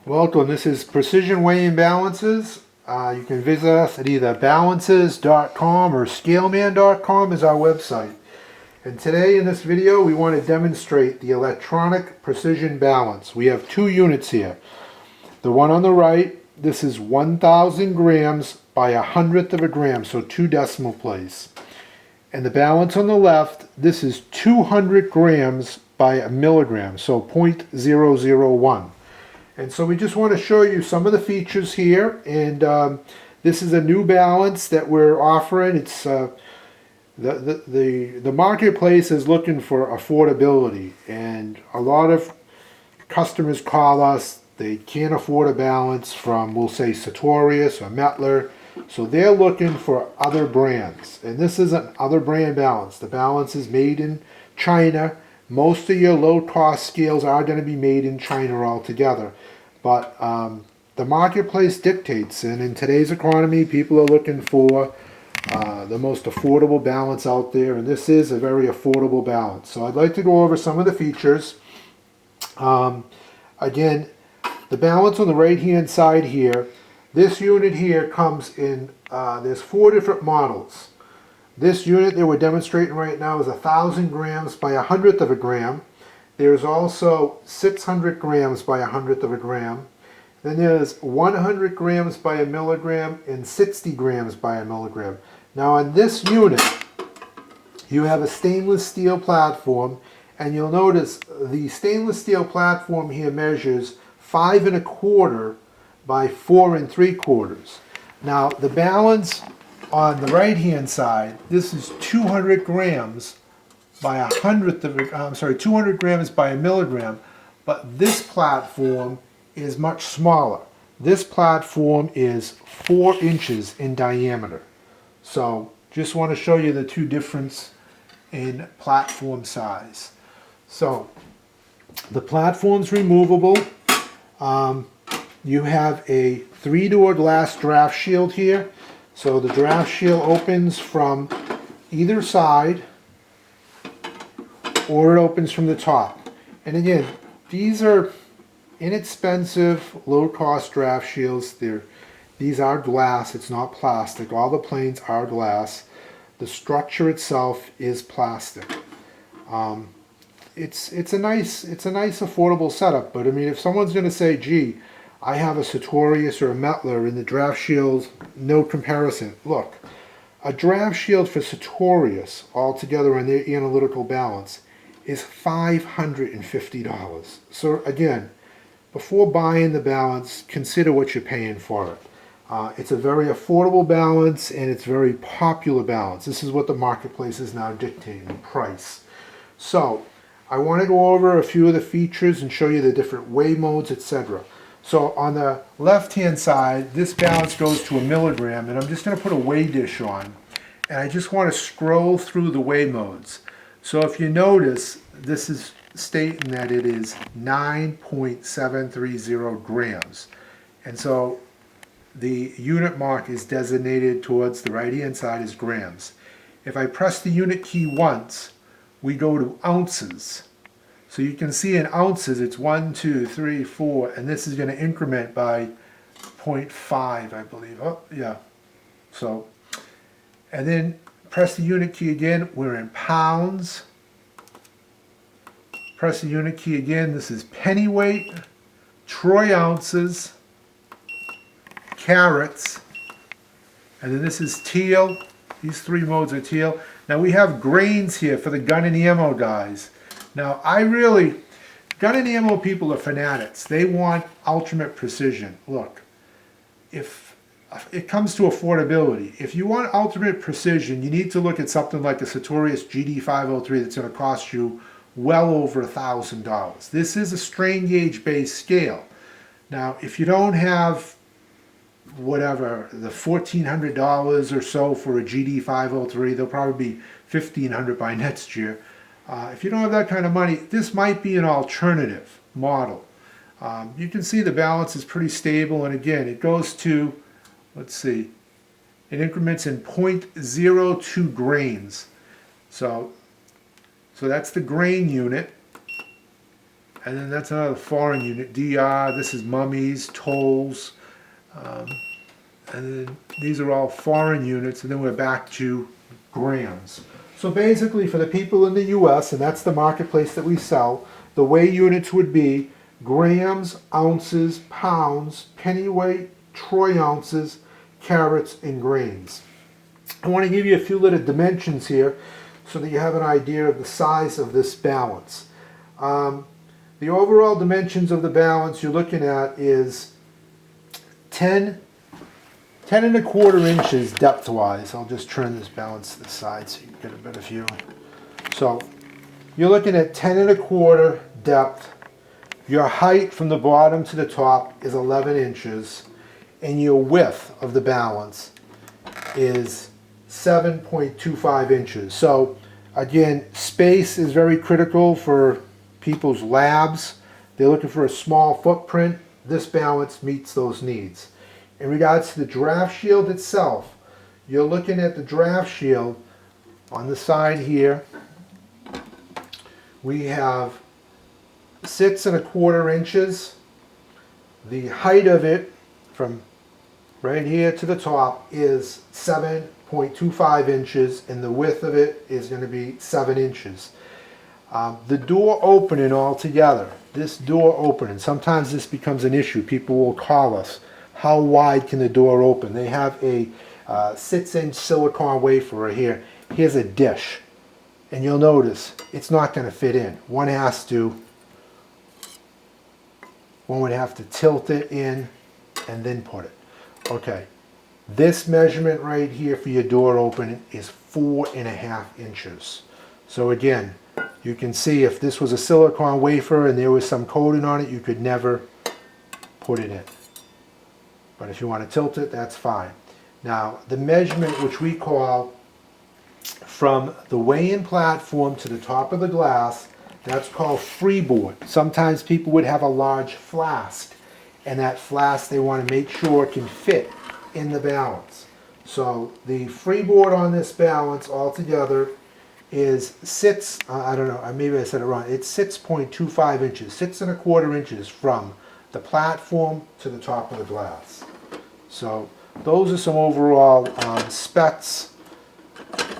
Welcome, this is Precision Weighing Balances. You can visit us at either balances.com or scaleman.com is our website. And today in this video we want to demonstrate the electronic precision balance. We have two units here. The one on the right, this is 1,000 grams by a hundredth of a gram, so 2 decimal places. And the balance on the left, this is 200 grams by a milligram, so 0.001. And so we just want to show you some of the features here, and this is a new balance that we're offering. It's the marketplace is looking for affordability, and a lot of customers call us. They can't afford a balance from, we'll say, Sartorius or Mettler, so they're looking for other brands. And this is an other brand balance. The balance is made in China. Most of your low-cost scales are going to be made in China altogether. But the marketplace dictates, and in today's economy, people are looking for the most affordable balance out there, and this is a very affordable balance. So I'd like to go over some of the features. Again, the balance on the right-hand side here, this unit here comes in, there's 4 different models. This unit that we're demonstrating right now is 1,000 grams by a hundredth of a gram. There's also 600 grams by a hundredth of a gram. Then there's 100 grams by a milligram and 60 grams by a milligram. Now on this unit, you have a stainless steel platform, and you'll notice the stainless steel platform here measures 5 1/4 by 4 3/4. Now the balance on the right hand side, this is 200 grams by a hundredth of a, 200 grams by a milligram, but this platform is much smaller. This platform is 4 inches in diameter. So just want to show you the two difference in platform size. So the platform's removable. You have a 3-door glass draft shield here. So the draft shield opens from either side, or it opens from the top. And again, these are inexpensive, low-cost draft shields. These are glass, it's not plastic. All the planes are glass. The structure itself is plastic. It's a nice affordable setup, but I mean, if someone's going to say, gee, I have a Sartorius or a Mettler and the draft shields, no comparison. Look, a draft shield for Sartorius altogether on their analytical balance is $550. So again, before buying the balance, consider what you're paying for it. It's a very affordable balance, and it's a very popular balance. This is what the marketplace is now dictating, price. So I want to go over a few of the features and show you the different weigh modes, etc. So on the left-hand side, this balance goes to a milligram, and I'm just going to put a weigh dish on, and I just want to scroll through the weigh modes. So if you notice, this is stating that it is 9.730 grams, and so the unit mark is designated towards the right-hand side as grams. If I press the unit key once, we go to ounces. So you can see in ounces, it's 1, 2, 3, 4, and this is going to increment by 0.5, I believe. Oh, yeah. So, and then press the unit key again, we're in pounds. Press the unit key again, this is pennyweight, troy ounces, carats, and then this is teal. These 3 modes are teal. Now we have grains here for the gun and ammo guys. Now gun and ammo people are fanatics. They want ultimate precision. Look, if it comes to affordability, if you want ultimate precision, you need to look at something like a Sartorius GD503 that's going to cost you well over $1,000. This is a strain gauge based scale. Now, if you don't have whatever, the $1,400 or so for a GD503, they'll probably be $1,500 by next year. If you don't have that kind of money, this might be an alternative model. You can see the balance is pretty stable, and again, it goes to, let's see, it increments in 0.02 grains. So that's the grain unit. And then that's another foreign unit, DR. This is mummies, tolls. And then these are all foreign units, and then we're back to grams. So basically for the people in the US, and that's the marketplace that we sell, the weigh units would be grams, ounces, pounds, pennyweight, troy ounces, carats, and grains. I want to give you a few little dimensions here so that you have an idea of the size of this balance. The overall dimensions of the balance you're looking at is 10 1/4 inches depth-wise. I'll just turn this balance to the side so you can get a better view. So you're looking at 10 1/4 depth. Your height from the bottom to the top is 11 inches, and your width of the balance is 7.25 inches. So again, space is very critical for people's labs. They're looking for a small footprint. This balance meets those needs. In regards to the draft shield itself, you're looking at the draft shield on the side here. We have 6 1/4 inches. The height of it from right here to the top is 7.25 inches, and the width of it is going to be 7 inches. The door opening altogether, this door opening, sometimes this becomes an issue. People will call us. How wide can the door open? They have a 6-inch silicone wafer right here. Here's a dish. And you'll notice it's not going to fit in. One would have to tilt it in and then put it. Okay. This measurement right here for your door opening is 4.5 inches. So again, you can see if this was a silicone wafer and there was some coating on it, you could never put it in. But if you want to tilt it, that's fine. Now, the measurement which we call from the weigh-in platform to the top of the glass, that's called freeboard. Sometimes people would have a large flask, and that flask they want to make sure can fit in the balance. So the freeboard on this balance altogether is maybe I said it wrong. It's 6.25 inches, 6 1/4 inches from the platform to the top of the glass. So those are some overall specs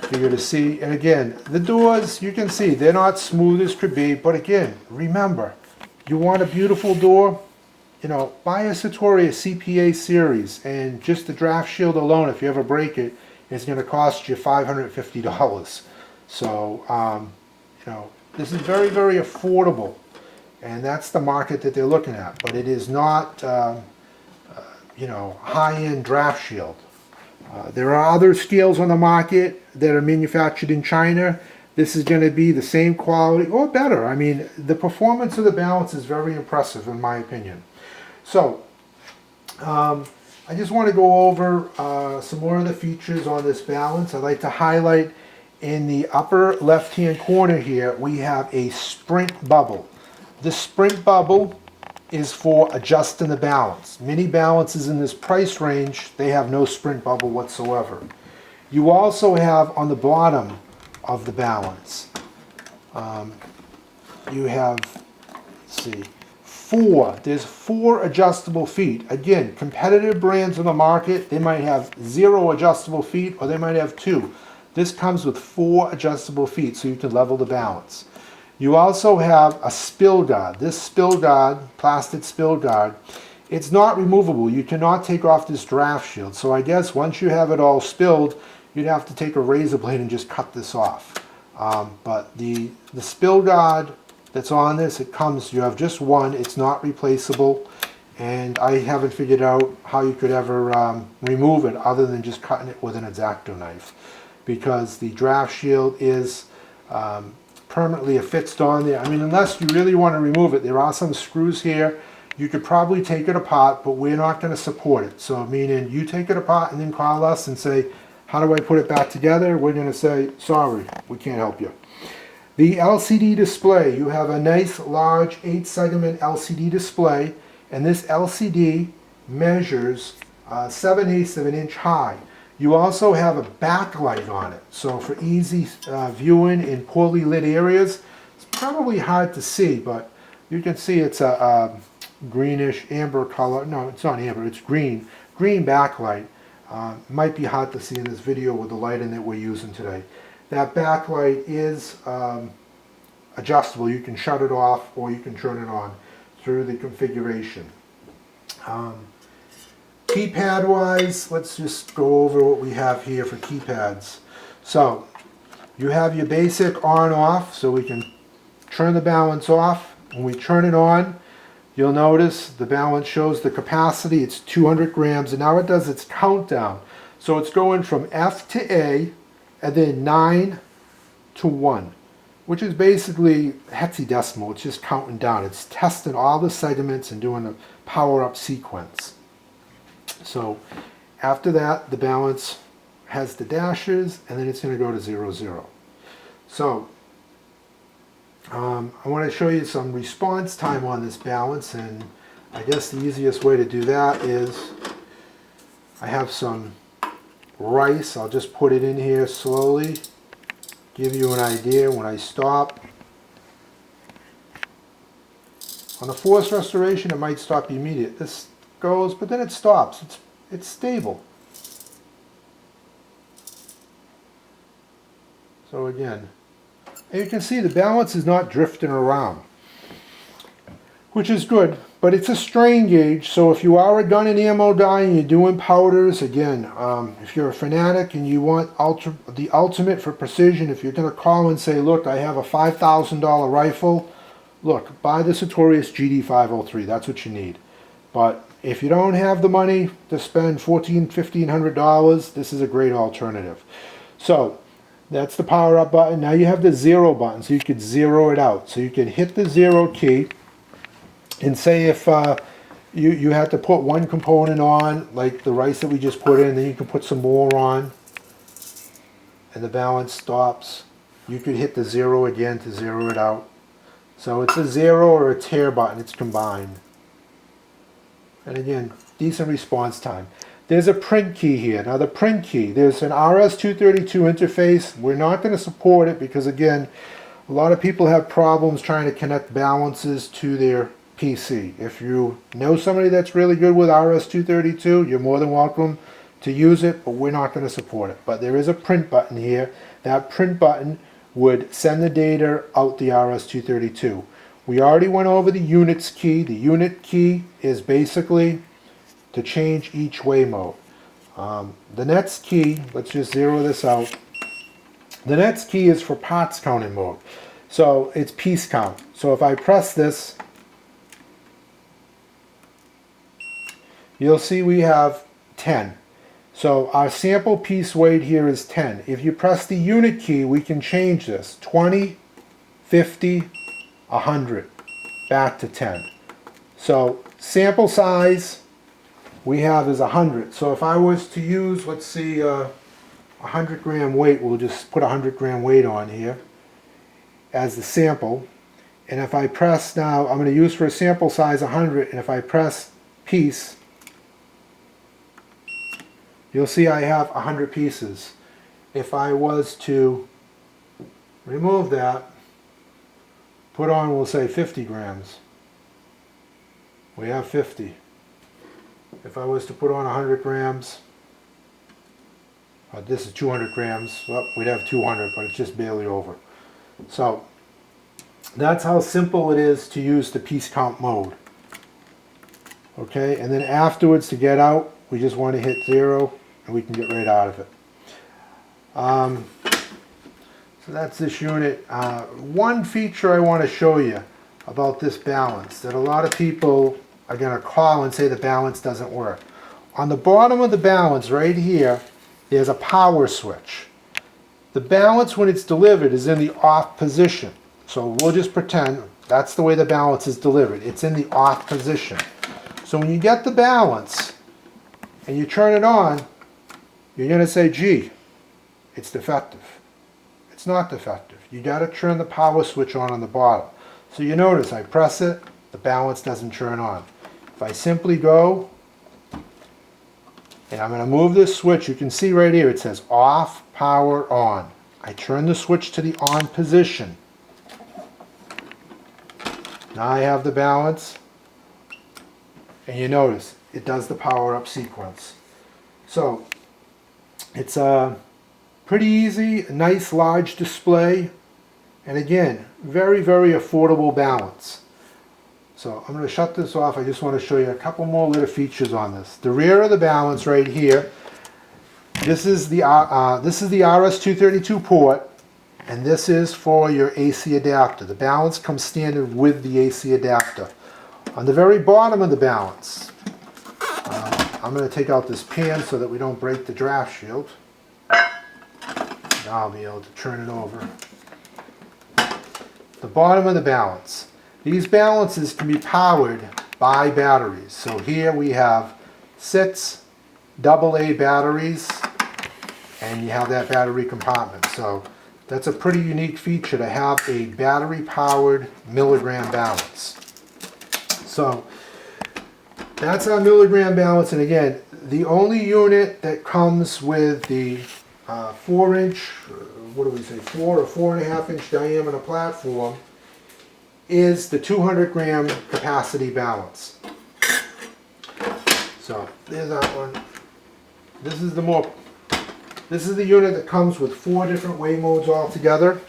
for you to see. And again, the doors, you can see they're not smooth as could be, but again, remember, you want a beautiful door, you know, buy a Satori CPA series, and just the draft shield alone, if you ever break it, is going to cost you $550. So, you know, this is very, very affordable, and that's the market that they're looking at. But it is not, you know, high-end draft shield. There are other scales on the market that are manufactured in China. This is going to be the same quality or better. I mean, the performance of the balance is very impressive in my opinion. So, I just want to go over some more of the features on this balance. I'd like to highlight in the upper left-hand corner here, we have a sprint bubble. The sprint bubble is for adjusting the balance. Many balances in this price range, they have no sprint bubble whatsoever. You also have on the bottom of the balance, you have, let's see, there's 4 adjustable feet. Again, competitive brands on the market, they might have 0 adjustable feet or they might have 2. This comes with 4 adjustable feet so you can level the balance. You also have a spill guard. This spill guard, plastic spill guard, it's not removable. You cannot take off this draft shield. So I guess once you have it all spilled, you'd have to take a razor blade and just cut this off. But the spill guard that's on this, you have just one. It's not replaceable. And I haven't figured out how you could ever remove it other than just cutting it with an X-Acto knife. Because the draft shield is permanently affixed on there. I mean, unless you really want to remove it, there are some screws here. You could probably take it apart, but we're not going to support it. So meaning you take it apart and then call us and say, how do I put it back together? We're going to say, sorry, we can't help you. The LCD display, you have a nice large 8-segment LCD display, and this LCD measures 7/8 of an inch high. You also have a backlight on it, so for easy viewing in poorly lit areas. It's probably hard to see, but You can see it's a greenish amber color. No, it's not amber, it's green. Green backlight. Might be hard to see in this video with the lighting that we're using today. That backlight is adjustable. You can shut it off or you can turn it on through the configuration. Keypad wise, let's just go over what we have here for keypads. So you have your basic on off, so we can turn the balance off. When we turn it on, you'll notice the balance shows the capacity. It's 200 grams, and now it does its countdown. So it's going from F to A, and then 9 to 1, which is basically hexadecimal. It's just counting down. It's testing all the segments and doing a power-up sequence. So after that, the balance has the dashes, and then it's going to go to 0, 0. So I want to show you some response time on this balance, and I guess the easiest way to do that is I have some rice. I'll just put it in here slowly, give you an idea when I stop. On the force restoration, it might stop immediate. This goes, but then it stops. It's stable. So again, and you can see the balance is not drifting around, which is good, but it's a strain gauge. So if you are a gun and ammo guy and you're doing powders, again, if you're a fanatic and you want the ultimate for precision, if you're going to call and say, look, I have a $5,000 rifle, look, buy the Sartorius GD503. That's what you need. But if you don't have the money to spend $1,400, $1,500, this is a great alternative. So that's the power up button. Now you have the 0 button, so you could zero it out. So you can hit the 0 key, and say if you had to put one component on, like the rice that we just put in, then you can put some more on, and the balance stops. You could hit the 0 again to zero it out. So it's a 0 or a tear button, it's combined. And again, decent response time. There's a print key here. Now the print key, there's an RS-232 interface. We're not going to support it because, again, a lot of people have problems trying to connect balances to their PC. If you know somebody that's really good with RS-232, you're more than welcome to use it, but we're not going to support it. But there is a print button here. That print button would send the data out the RS-232. We already went over the units key. The unit key is basically to change each way mode. The next key, let's just zero this out. The next key is for parts counting mode. So it's piece count. So if I press this, you'll see we have 10. So our sample piece weight here is 10. If you press the unit key, we can change this. 20, 50, 100, back to 10. So sample size we have is 100. So if I was to use, let's see, 100 gram weight, we'll just put 100 gram weight on here as the sample. And if I press now, I'm going to use for a sample size 100, and if I press piece, you'll see I have 100 pieces. If I was to remove that, put on, we'll say 50 grams. We have 50. If I was to put on 100 grams, this is 200 grams, well, we'd have 200, but it's just barely over. So that's how simple it is to use the piece count mode. Okay, and then afterwards to get out, we just want to hit 0 and we can get right out of it. So that's this unit. One feature I want to show you about this balance that a lot of people are going to call and say the balance doesn't work. On the bottom of the balance right here, there's a power switch. The balance when it's delivered is in the off position. So we'll just pretend that's the way the balance is delivered. It's in the off position. So when you get the balance and you turn it on, you're going to say, gee, it's defective. It's not defective. You got to turn the power switch on the bottom. So you notice I press it, the balance doesn't turn on. If I simply go, and I'm going to move this switch, you can see right here it says off, power, on. I turn the switch to the on position. Now I have the balance, and you notice it does the power up sequence. So it's a pretty easy, nice large display, and again, very, very affordable balance. So I'm going to shut this off. I just want to show you a couple more little features on this. The rear of the balance right here, this is the RS-232 port, and this is for your AC adapter. The balance comes standard with the AC adapter. On the very bottom of the balance, I'm going to take out this pan so that we don't break the draft shield. Now I'll be able to turn it over. The bottom of the balance. These balances can be powered by batteries. So here we have 6 AA batteries, and you have that battery compartment. So that's a pretty unique feature to have a battery powered milligram balance. So that's our milligram balance, and again, the only unit that comes with the 4-inch, what do we say, 4 or 4.5 inch diameter platform is the 200 gram capacity balance. So there's that one. This is the unit that comes with 4 different weigh modes altogether,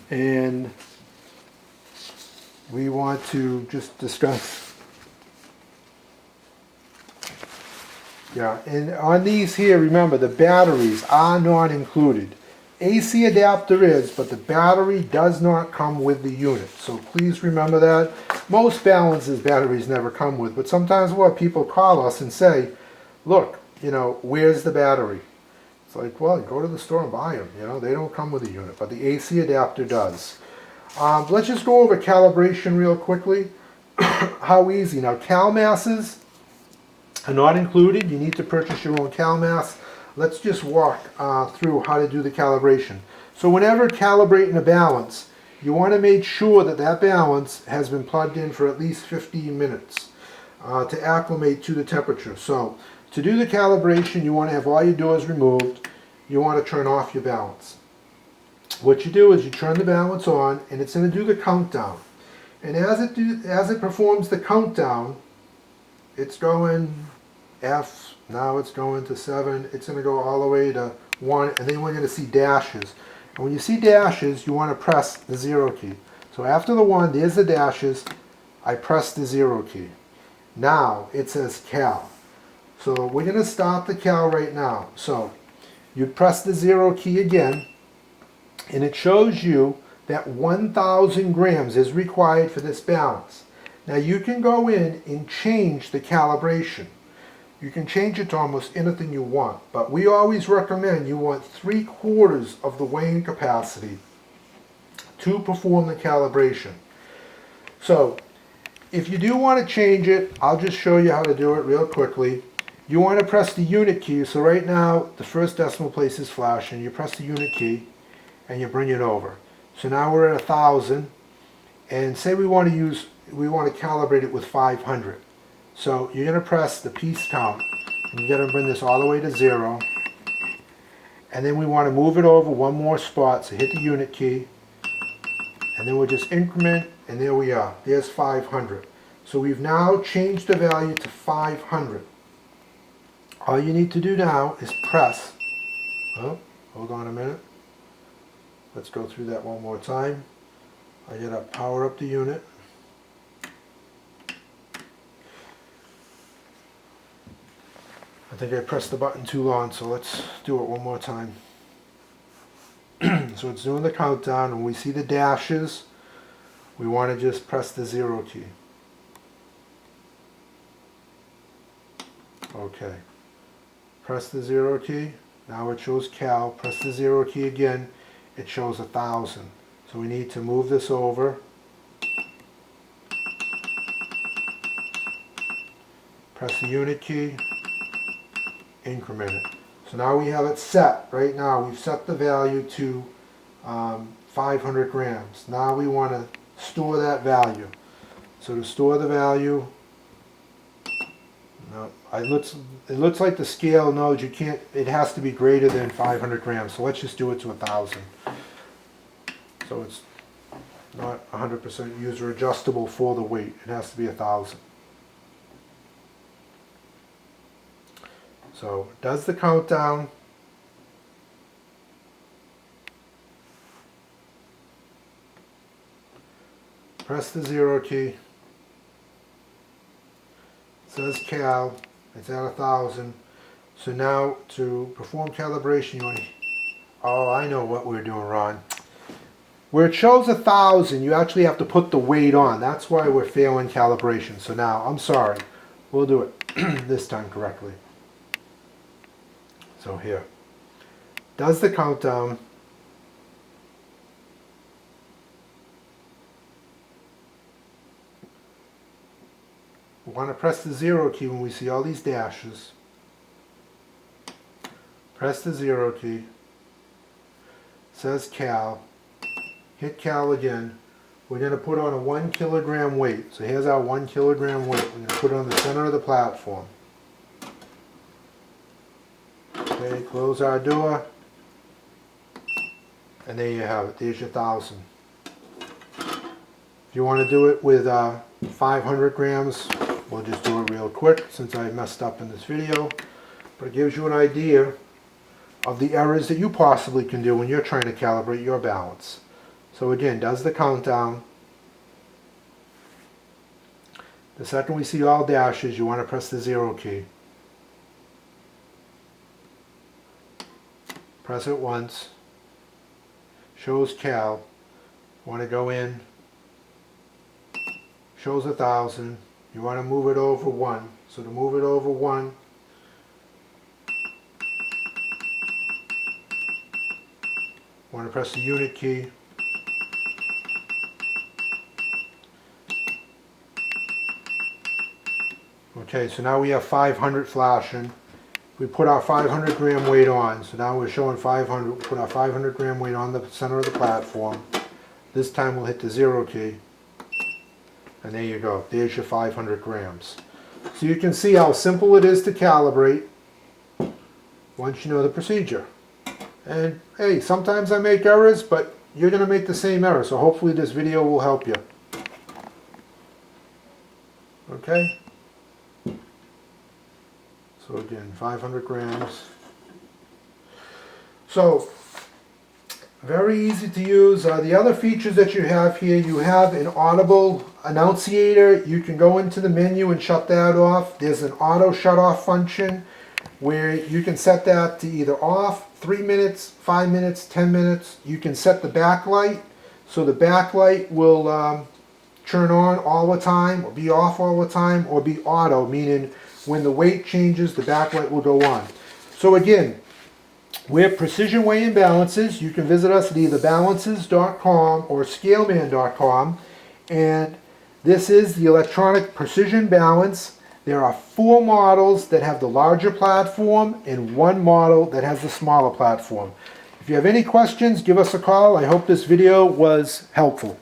and we want to just discuss. Yeah, and on these here, remember, the batteries are not included. AC adapter is, but the battery does not come with the unit. So please remember that. Most balances batteries never come with, but sometimes what people call us and say, look, you know, where's the battery? It's like, well, go to the store and buy them. You know, they don't come with a unit, but the AC adapter does. Let's just go over calibration real quickly. How easy. Now, cal masses are not included. You need to purchase your own cal mass. Let's just walk through how to do the calibration. So whenever calibrating a balance, you want to make sure that that balance has been plugged in for at least 15 minutes to acclimate to the temperature. So to do the calibration, you want to have all your doors removed. You want to turn off your balance. What you do is you turn the balance on, and it's going to do the countdown. And as it performs the countdown, it's going F, now it's going to 7, it's going to go all the way to 1, and then we're going to see dashes. And when you see dashes, you want to press the 0 key. So after the 1, there's the dashes, I press the 0 key. Now it says cal. So we're going to stop the cal right now. So you press the 0 key again, and it shows you that 1,000 grams is required for this balance. Now you can go in and change the calibration. You can change it to almost anything you want, but we always recommend you want 3/4 of the weighing capacity to perform the calibration. So if you do want to change it, I'll just show you how to do it real quickly. You want to press the unit key. So right now the first decimal place is flashing. You press the unit key and you bring it over. So now we're at 1,000, and say we want to calibrate it with 500. So you're going to press the piece count, and you're going to bring this all the way to 0, and then we want to move it over one more spot, so hit the unit key, and then we'll just increment, and there we are. There's 500. So we've now changed the value to 500. All you need to do now is press, oh, hold on a minute, let's go through that one more time. I got to power up the unit. I think I pressed the button too long, so let's do it one more time. So it's doing the countdown, and we see the dashes. We want to just press the 0 key. Okay. Press the 0 key. Now it shows cal. Press the 0 key again. It shows 1,000. So we need to move this over. Press the unit key. Increment it. So now we have it set. Right now we've set the value to 500 grams. Now we want to store that value. So to store the value, no, it looks like the scale knows you can't, it has to be greater than 500 grams. So let's just do it to 1,000. So it's not 100% user adjustable for the weight. It has to be 1,000. So it does the countdown. Press the 0 key. It says cal. It's at 1,000. So now to perform calibration, you want to... Oh, I know what we're doing, Ron. Where it shows 1,000, you actually have to put the weight on. That's why we're failing calibration. So now, I'm sorry. We'll do it this time correctly. So here. Does the countdown. We want to press the 0 key when we see all these dashes. Press the 0 key. It says cal. Hit cal again. We're going to put on a 1 kilogram weight. So here's our 1 kilogram weight. We're going to put it on the center of the platform. Okay, close our door. And there you have it. There's your 1,000. If you want to do it with 500 grams, we'll just do it real quick since I messed up in this video. But it gives you an idea of the errors that you possibly can do when you're trying to calibrate your balance. So again, does the countdown. The second we see all dashes, you want to press the 0 key. Press it once. Shows cal. Want to go in. Shows 1,000. You want to move it over 1. So to move it over 1, want to press the unit key. Okay, so now we have 500 flashing. We put our 500 gram weight on. So now we're showing 500. We put our 500 gram weight on the center of the platform. This time we'll hit the 0 key. And there you go. There's your 500 grams. So you can see how simple it is to calibrate once you know the procedure. And hey, sometimes I make errors, but you're going to make the same error. So hopefully this video will help you. Okay? So again, 500 grams. So, very easy to use. The other features that you have here, you have an audible annunciator. You can go into the menu and shut that off. There's an auto shut off function where you can set that to either off, 3 minutes, 5 minutes, 10 minutes. You can set the backlight. So the backlight will turn on all the time, or be off all the time, or be auto, meaning when the weight changes, the backlight will go on. So again, we're Precision Weigh and Balances. You can visit us at either balances.com or scaleman.com. And this is the electronic precision balance. There are 4 models that have the larger platform and 1 model that has the smaller platform. If you have any questions, give us a call. I hope this video was helpful.